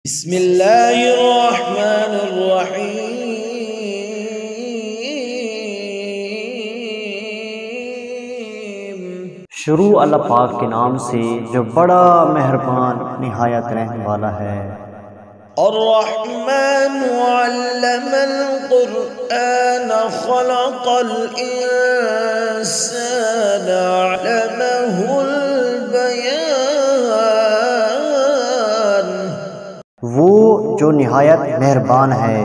بسم اللہ الرحمن الرحیم۔ شروع اللہ پاک کے نام سے جو بڑا مہربان نہایت رحم والا ہے۔ الرحمن علم القرآن خلق الانسان علمہ البیان۔ وہ جو نہایت مہربان ہے،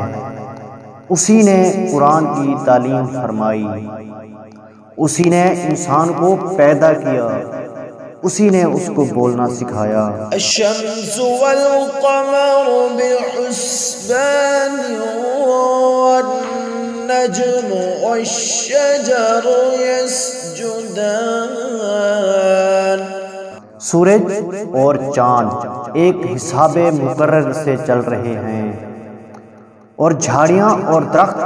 اسی نے قرآن کی تعلیم فرمائی، اسی نے انسان کو پیدا کیا، اسی نے اس کو بولنا سکھایا۔ الشمس والقمر بحسبان والنجم والشجر يسجدان۔ سورج اور چاند ایک حساب مقرر سے چل رہے ہیں، اور جھاڑیاں اور درخت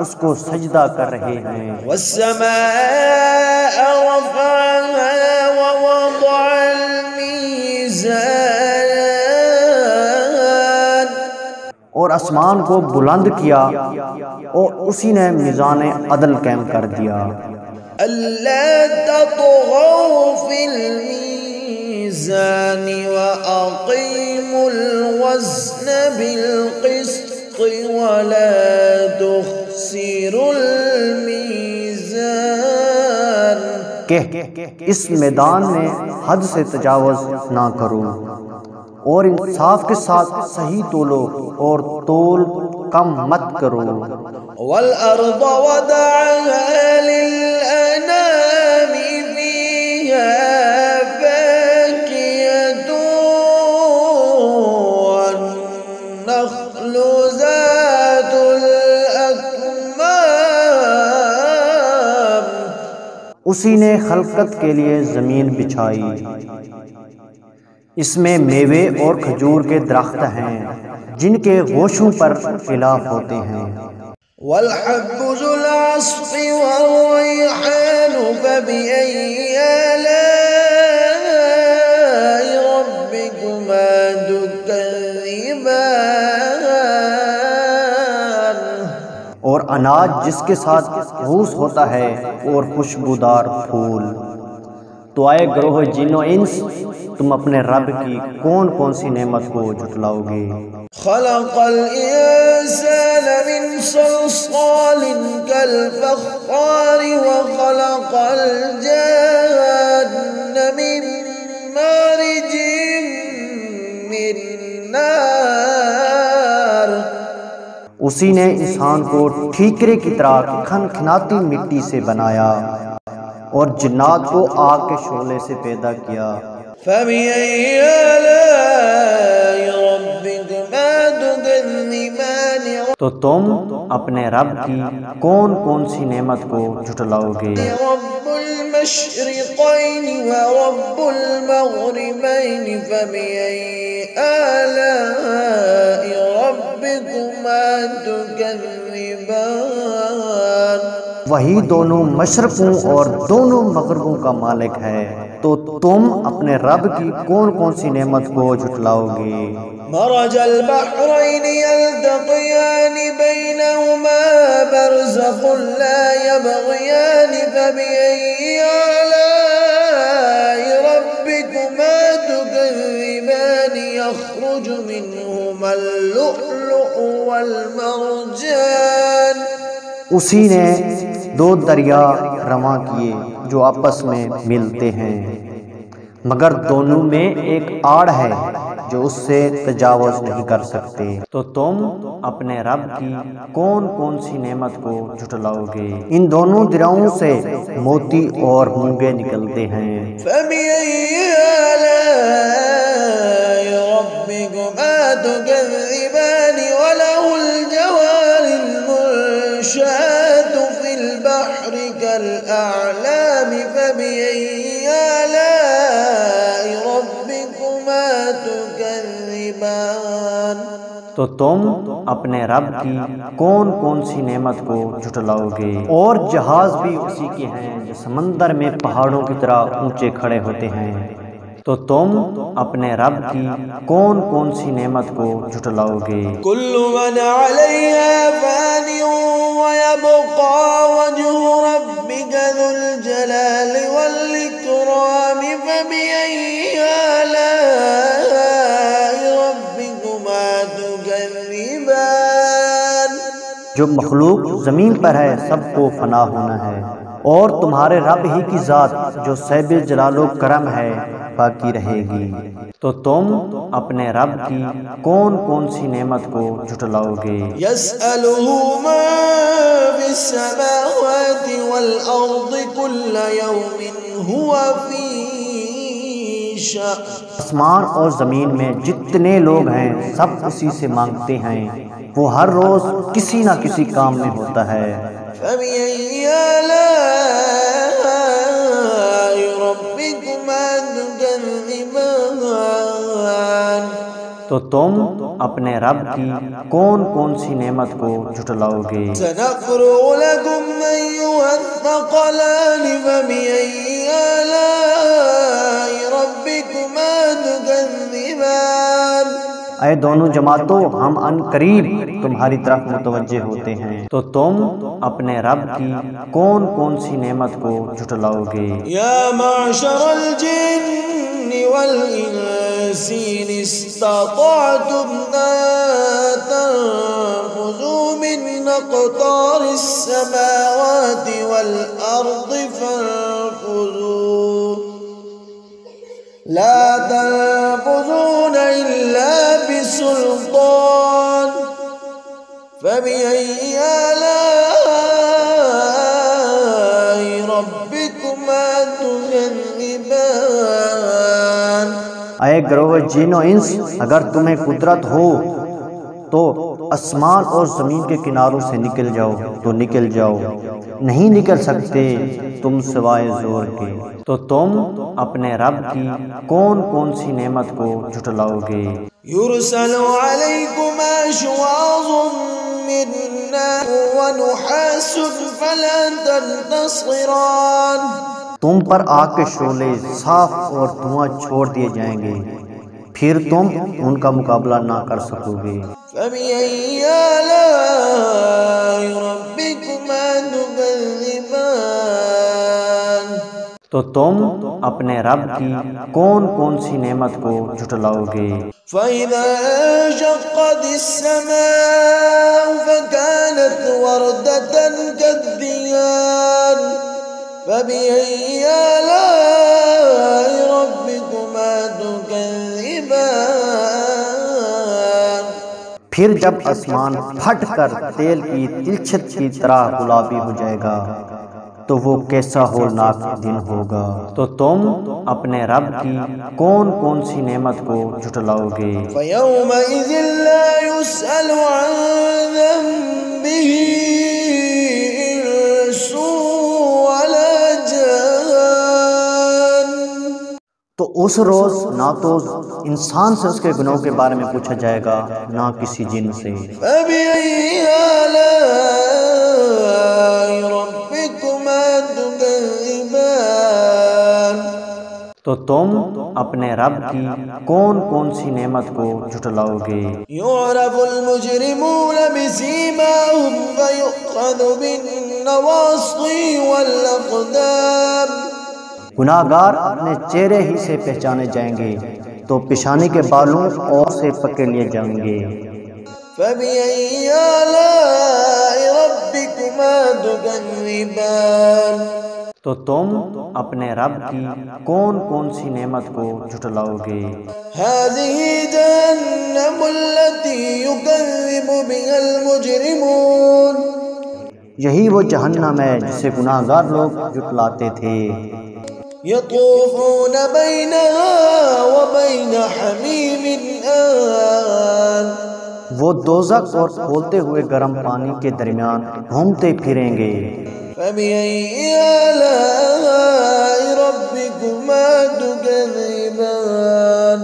اس کو سجدہ کر رہے ہیں۔ والسماء رفعها ووضع الميزان۔ اور آسمان کو بلند کیا اور اسی نے میزان عدل قائم کر دیا۔ ألا تطغوا في الميزان وأقيموا الوزن بالقسط ولا تخسروا الميزان۔ کہ اس میدان میں حد سے تجاوز نہ کرو، اور انصاف کے ساتھ صحیح تولو اور تول کم مت کرو۔ والأرض وضعها للأنام فيها فاكهة والنخل ذات الأكمام۔ اسی نے خلقت کے لیے زمین بچھائی، اس میں میوے اور کھجور کے درخت ہیں جن کے گوشوں پر خلاف ہوتے ہیں۔ والحب ذو العصف والريحان فبأي آلاء ربكما تكذبان۔ اور اناج جس کے ساتھ گھوس ہوتا ہے اور خوشبودار پھول۔ تو آئے گروہ جن و انس، تم اپنے رب کی کون کون سی نعمت کو جھٹلاؤ گے؟ خلق الإنسان من صلصال كالفخار وخلق الجان من مارج من نار۔ اسی نے انسان کو ٹھیکرے کی طرح کھنکھناتی مٹی سے بنایا، اور جنات کو آگ کے شعلے سے پیدا کیا۔ فبأي آلاء ربكما تكذبان۔ تو تم اپنے رب کی کون کون سی نعمت کو جھٹلاؤ گے؟ رب المشرقين ورب المغربين فبأي آلاء ربكما تكذبان۔ وہی دونوں مشرقوں اور دونوں مغربوں کا مالک ہے، تو تم اپنے رب کی کون کون سی نعمت کو جھٹلاؤ گے؟ مرج البحرين يلتقيان بينهما برزخ لا يبغيان فبأي آلاء ربكما تكذبان يخرج منهما اللؤلؤ والمرجان۔ اسی نے دو دریا رواں کیے جو آپس میں ملتے ہیں، مگر دونوں میں ایک آڑ ہے جو اس سے تجاوز نہیں کر سکتے۔ تو تم اپنے رب کی کون کون سی نعمت کو جھٹلاؤ گے؟ ان دونوں دریاؤں سے موتی اور مونگے نکلتے ہیں۔ فبأي آلاء ربكما تكذبان وله الجوار المنشآت في البحر كالأعلام فبأي آلاء ربكما تكذبان۔ تو تم اپنے رب کی کون کون سی نعمت کو جھٹلاؤ گے؟ اور جہاز بھی اسی کے ہیں جو سمندر میں پہاڑوں کی طرح اونچے کھڑے ہوتے ہیں۔ تو تم اپنے رب کی کون کون سی نعمت کو جھٹلاؤ گے؟ كل من عليها فان ويبقى وجه ربك ذو الجلال والإكرام فبأي آلاء ربكما تكذبان۔ جو مخلوق زمین پر ہے سب کو فنا ہونا ہے، اور تمہارے رب ہی کی ذات جو صاحب جلال و کرم ہے باقی رہے گی۔ تو تم اپنے رب کی کون کون سی نعمت کو جھٹلاؤ گے؟ يسأله ما في السماوات والأرض كل يوم هو في شأن۔ آسمان اور زمین میں جتنے لوگ ہیں سب اسی سے مانگتے ہیں، وہ ہر روز کسی نہ کسی کام میں ہوتا ہے۔ فبأي آلاء ربكما تكذبان۔ تو تم اپنے رب کی کون کون سی نعمت کو جھٹلاؤ گے؟ سنقرأ لكم أيها الثقلان فبأي آلاء ربكما تكذبان۔ اے دونوں جماعتوں، ہم ان قریب تمہاری طرف متوجہ ہوتے ہیں، تو تم اپنے رب کی کون کون سی نعمت کو جھٹلاؤ گے؟ یا معشر الجن والانس ان استطعتم ان تنفذوا من اقطار السماوات والارض فانفذوا لا تنفذون الا بسلطان فبأي آلاء ربكما تكذبان۔ اے گروہ جن و انس، اگر تمہیں قدرت ہو تو آسمان اور زمین کے کناروں سے نکل جاؤ تو نکل جاؤ، نہیں نکل سکتے تم سوائے زور کے۔ تو تم اپنے رب کی کون کون سی نعمت کو جھٹلاؤ گے؟ يرسل عليكما شواظ من نار ونحاس فلا تنتصران۔ تم پر آگ کے شعلے صاف اور دھواں چھوڑ دیے جائیں گے، پھر تم ان کا مقابلہ نہ کر سکو گے۔ فبأي آلاء ربكما تكذبان۔ تو تم اپنے رب کی کون کون سی نعمت کو جھٹلاؤ گے؟ فإذا انشقت السماء فكانت وردة كالدهان فبأي آلاء ربكما تكذبان۔ پھر جب آسمان پھٹ کر تیل کی تلچھٹ کی طرح گلابی ہو جائے گا تو وہ کیسا ہولناک دن ہوگا۔ تو تم اپنے رب کی کون کون سی نعمت کو جھٹلاؤ گے؟ فيومئذ لا يسأل عن ذنبه إنس ولا جان۔ تو اس روز نہ تو انسان سے اس کے گناہوں کے بارے میں پوچھا جائے گا، نہ کسی جن سے۔ فبأي آلاء ربكما تكذبان۔ تو تم اپنے رب کی کون کون سی نعمت کو جھٹلاؤ گے؟ يعرف المجرمون بسيماهم فيؤخذ بالنواصي والأقدام۔ گناہ گار اپنے چہرے ہی سے پہچانے جائیں گے تو پیشانی کے بالوں اور سے پکڑ لیے جائیں گے۔ فبأي آلاء ربكما تكذبان۔ تو تم اپنے رب کی کون کون سی نعمت کو جھٹلاؤ گے؟ هذه جهنم التي يكذب بها المجرمون۔ یہی وہ جہنم ہے جسے گناہ گار لوگ جھٹلاتے تھے۔ يطوفون بينها وبين حميم آن۔ وہ دوزخ اور کھولتے ہوئے گرم پانی کے درمیان گھومتے پھریں گے۔ فبأي آلاء ربكما تكذبان۔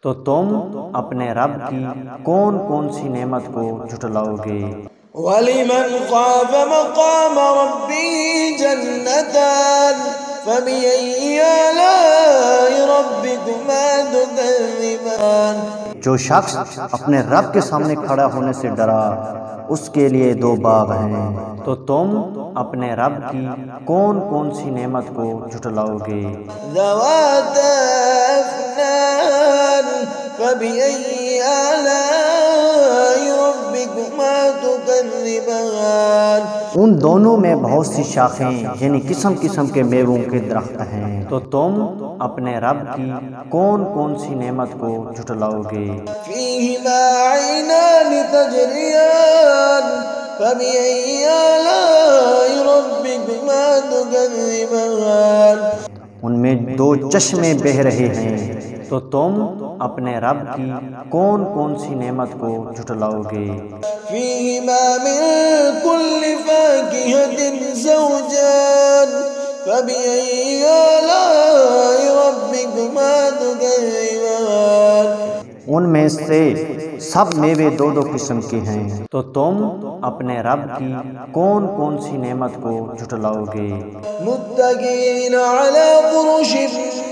تو تم اپنے رب کی کون کون سی نعمت کو جھٹلاؤ گے؟ ولمن خاف مقام ربه جنتان۔ فبأي آلاء ربكما تكذبان جو شخص اپنے رب کے سامنے کھڑا ہونے سے ڈرا اس کے لیے دو باغ ہیں، تو تم اپنے رب کی کون کون سی نعمت کو جھٹلاؤ گے؟ ذواتا أفنان فبأي آلاء ربكما تكذبان ان دونوں میں بہت سی شاخیں یعنی قسم قسم کے میووں کے درخت ہیں، تو تم اپنے رب کی کون کون سی نعمت کو جھٹلاؤ گے؟ فيهما عينان تجريان فبأي آلاء ربكما تكذبان ان میں دو چشمے بہہ رہے ہیں، تو تم اپنے رب کی کون کون سی نعمت کو جھٹلاؤ گے؟ فيهما من كل فاكهة زوجان فبأي آلاء ربكما تكذبان ان میں سے سب میوے دو دو قسم کے ہیں، تو تم اپنے رب کی کون کون سی نعمت کو جھٹلاؤ گے؟ متكئين على فرش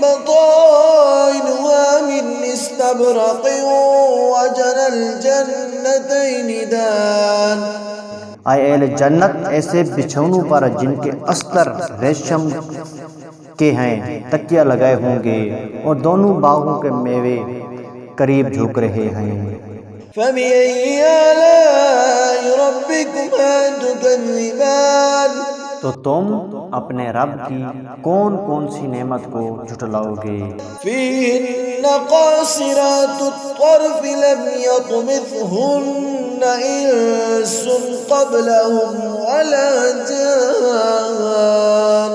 بطائنها من استبرق وجنى الجنتين دان اے اہل جنت ایسے بچھونوں پر جن کے استر ریشم کے ہیں تکیہ لگائے ہوں گے، اور دونوں باغوں کے میوے قریب جھک رہے ہیں۔ فبأي آلاء ربكما تكذبان تو تم اپنے رب کی کون کون سی نعمت کو جھٹلاؤ گے؟ فيهن قاصرات الطرف لم يطمثهن إنس قبلهم ولا جان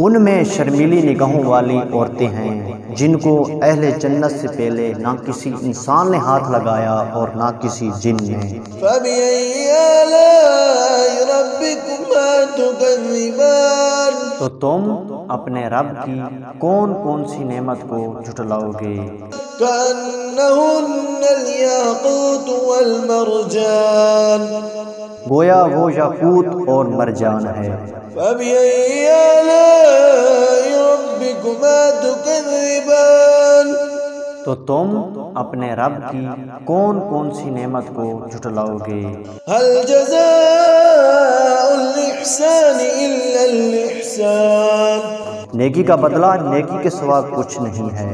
ان میں شرمیلی نگاہوں والی عورتیں ہیں جن کو اہل جنت سے پہلے نہ کسی انسان نے ہاتھ لگایا اور نہ کسی جن نے۔ فبأي آلاء ربكما تكذبان تو تم اپنے رب کی کون کون سی نعمت کو جھٹلاؤ گے؟ كأنهن الياقوت والمرجان گویا وہ یاقوت اور مرجان ہے۔ فبأي آلاء ربكما تكذبان تو تم اپنے رب کی کون کون سی نعمت کو جھٹلاؤ گے؟ هل جزاء الإحسان إلا الإحسان نیکی کا بدلہ نیکی کے سوا کچھ نہیں ہے۔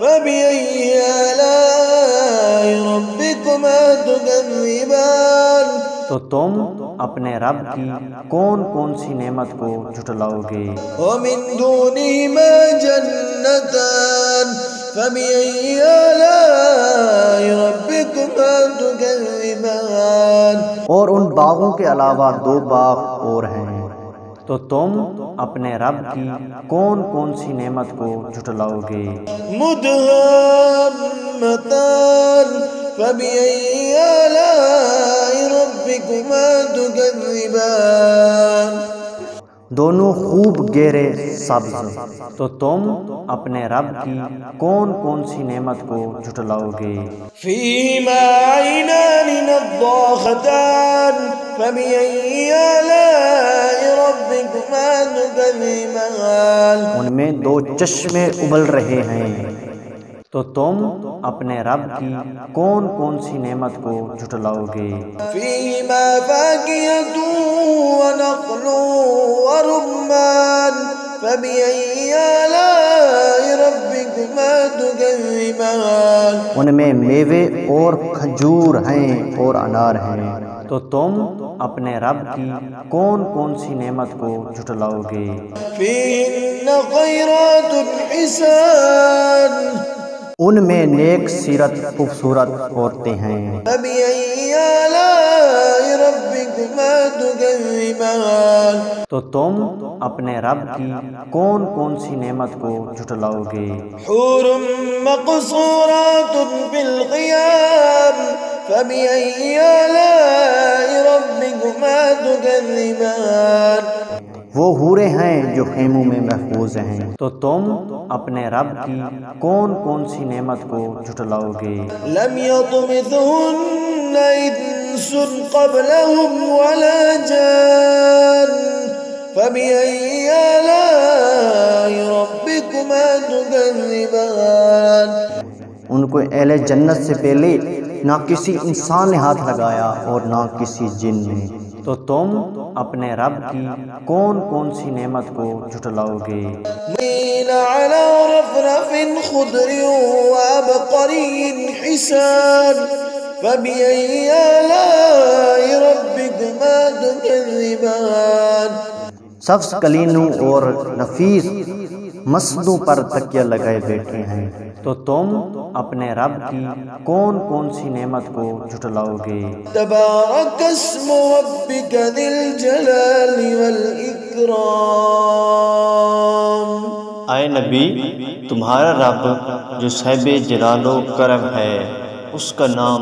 فبأي آلاء ربكما تكذبان تو تم اپنے رب کی کون کون سی نعمت کو جھٹلاؤ گے؟ ومن دونهما جنتان فبأي آلاء ربكما تكذبان اور ان باغوں کے علاوہ دو باغ اور ہیں، تو تم اپنے رب کی کون کون سی نعمت کو جھٹلاؤ گے؟ مدهامتان فبأي آلاء ربكما تكذبان دونوں خوب گہرے سبز، تو تم اپنے رب کی کون کون سی نعمت کو جھٹلاؤ گے؟ فيهما عينان نضاختان فبأي آلاء ربكما تكذبان ان میں دو چشمے ابل رہے ہیں، تو تم اپنے رب کی کون کون سی نعمت کو جھٹلاؤ گے؟ فيهما فاكهة ونخل ورمان فبأي آلاء ربكما تكذبان ان میں میوے اور کھجور ہیں اور انار ہیں، تو تم اپنے رب کی کون کون سی نعمت کو جھٹلاؤ گے؟ فيهن خيرات حسان ان میں نیک سیرت خوبصورت عورتیں ہیں، فبأي آلاء ربكما تكذبان تو تم اپنے رب کی کون کون سی نعمت کو جھٹلاؤ گے؟ حور مقصورات في الخيام فبأي آلاء ربكما تكذبان وہ حوریں ہیں جو خیموں میں محفوظ ہیں، تو تم اپنے رب کی کون کون سی نعمت کو جھٹلاؤ گے؟ لم يطمثهن إنس قبلهم ولا جان فبأي آلاء ربكما تكذبان۔ ان کو اہل جنت سے پہلے نہ کسی انسان نے ہاتھ لگایا اور نہ کسی جن نے، تو تم اپنے رب کی کون کون سی نعمت کو جھٹلاؤ گے؟ مین علی رفرف خضر وعبقری حسان فبأي آلاء ربكما تكذبان۔ سبز کلینوں اور نفیس مسندوں پر تکیہ لگائے بیٹھے ہیں، تو تم اپنے رب کی کون کون سی نعمت کو جھٹلاؤ گے؟ تبارک اسم ربک ذی الجلال والاکرام۔ اے نبی، تمہارا رب جو صاحب جلال و کرم ہے، اس کا نام